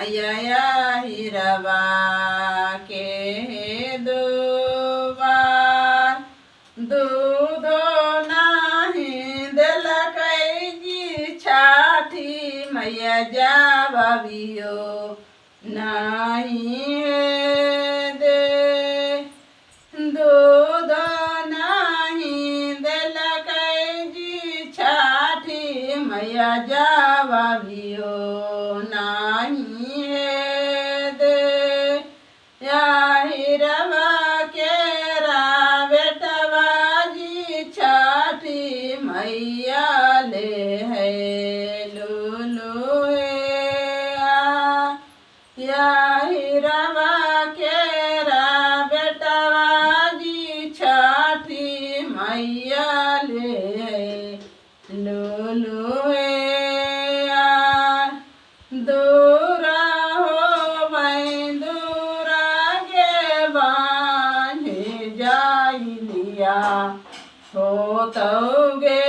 मैया हिरवा के दुआर दूधो नाही दिलकै जी छाठी मैया जाबियो नहीं दे दूध नहीं दिलकै जी छाठी मैया जाबियो नहीं दे हिरवा के बेटवा जी छाठी मैया ले है लूलू या हिरवा के बेटवा जी छाठी मैया ले है लूलू दूरा हो वहीं दूरा के बांधे जाइलिया हो तोगे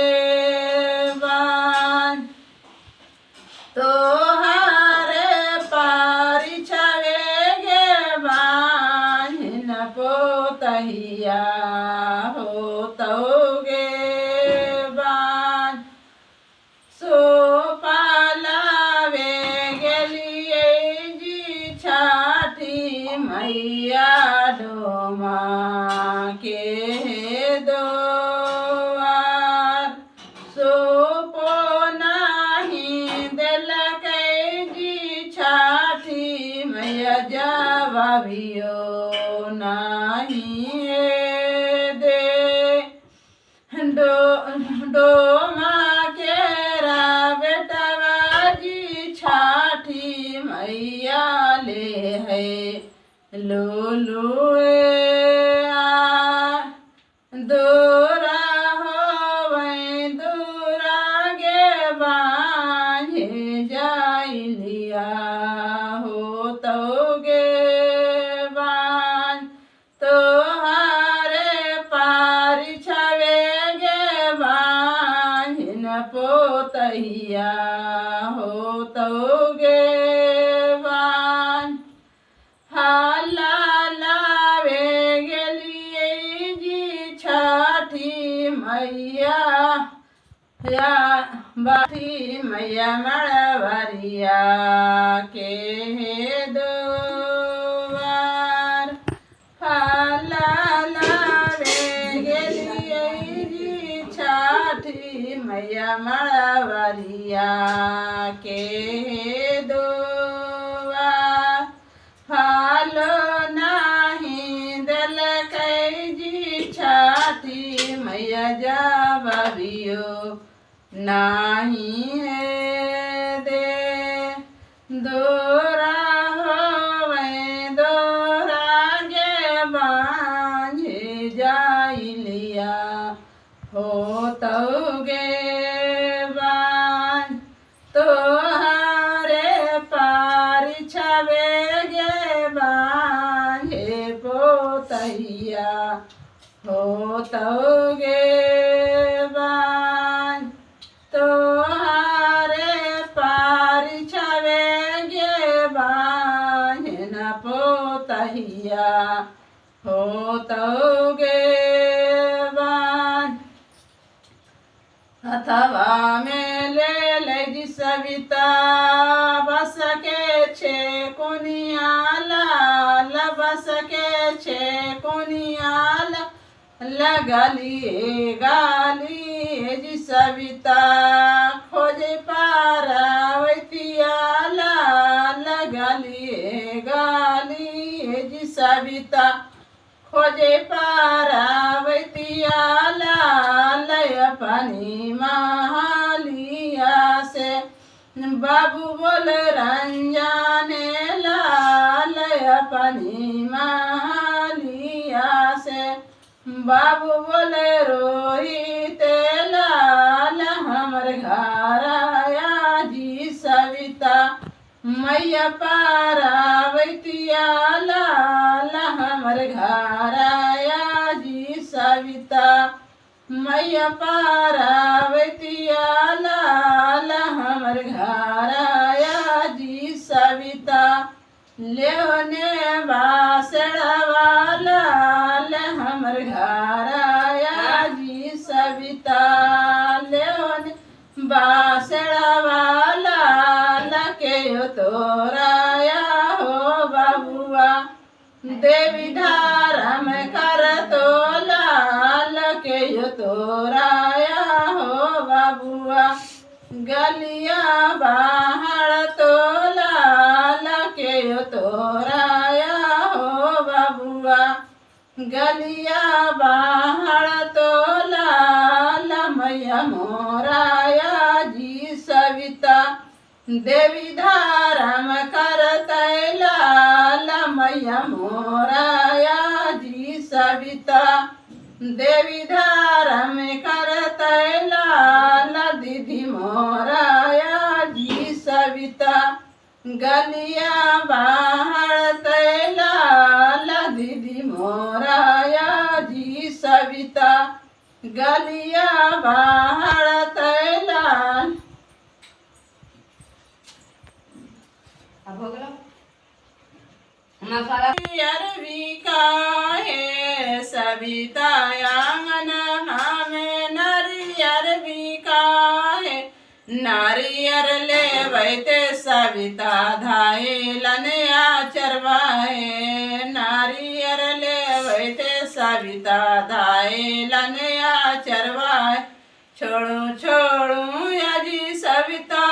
बांध तोहारे पारी छवे गे बांध न पोतहिया हो तोगे बांध सो मैया डोमा के दोआर सोपो नहीं दिलकै जी छाठी मैया जाबियो नहीं दे डोमा के बेटवा जी छाठी मैया ले है लूलू दूरा हो वहीं दूरा गे बांधे जाइलिया हो तोगे बांध तोहारे पारी छवे गे बांध न पोतहिया हो तोगे मैया या बाठी मैया मड़वरिया के दुआर फला लावे गेलिए जी छाठी मैया मड़वरिया के दुआर फलो नहीं दिलकै जी छाठी मैया जाबियो नहीं दे दोरा हो वहीं दोरा गे बांझे जाइलिया हो तोगे बांझ तोहारे पारी छवे गे बांझे पोतहिया हो तोगे बांध तोहारे पारी छवे गे बांध न पोतहिया हो तोगे बांध हथवा में ले जी सविता बस के छे कुनियाला बस के छे कुनियाला लगलिए गाली जी सविता खोजे पारावतिया लगलिए गाली जी सविता खोजे पारावतिया लय पानी महालिया से बाबू बोल रंजाने लय पानी महालिया से बाबू बोले रोहित लाल हमर घर आया जी सविता मैया पारावतिया लाल हमर घर आया जी सविता मैया पारावतिया लाल हमर घर आया जी सविता। लेने बासड़वाला ले हमर घर आया जी सविता लेने बासड़वाला लके तोराया हो बाबुआ देवी धारम कर तो लाल के तोराया हो बाबुआ गलिया बाहर तो लाल के तोराया हो बाबुआ गलिया बाहर तो लाल मैया मोराया जी सविता देवी धारम करतै लाल मैया मोराया जी सविता देवी धारम करतै लाल दीदी मोराया जी सविता गलिया बाहर तै लाल दीदी मोराया जी सविता गलिया बाहर तै लाल अब हो गया मसाला अरबी का है सविता आंगन में नारियर भी का है नारियर ले बैठे सविता धाए लनया चरवाए नारियर ले बैठे सविता धाए लनया चरवाए छोड़ू छोड़ू या जी सविता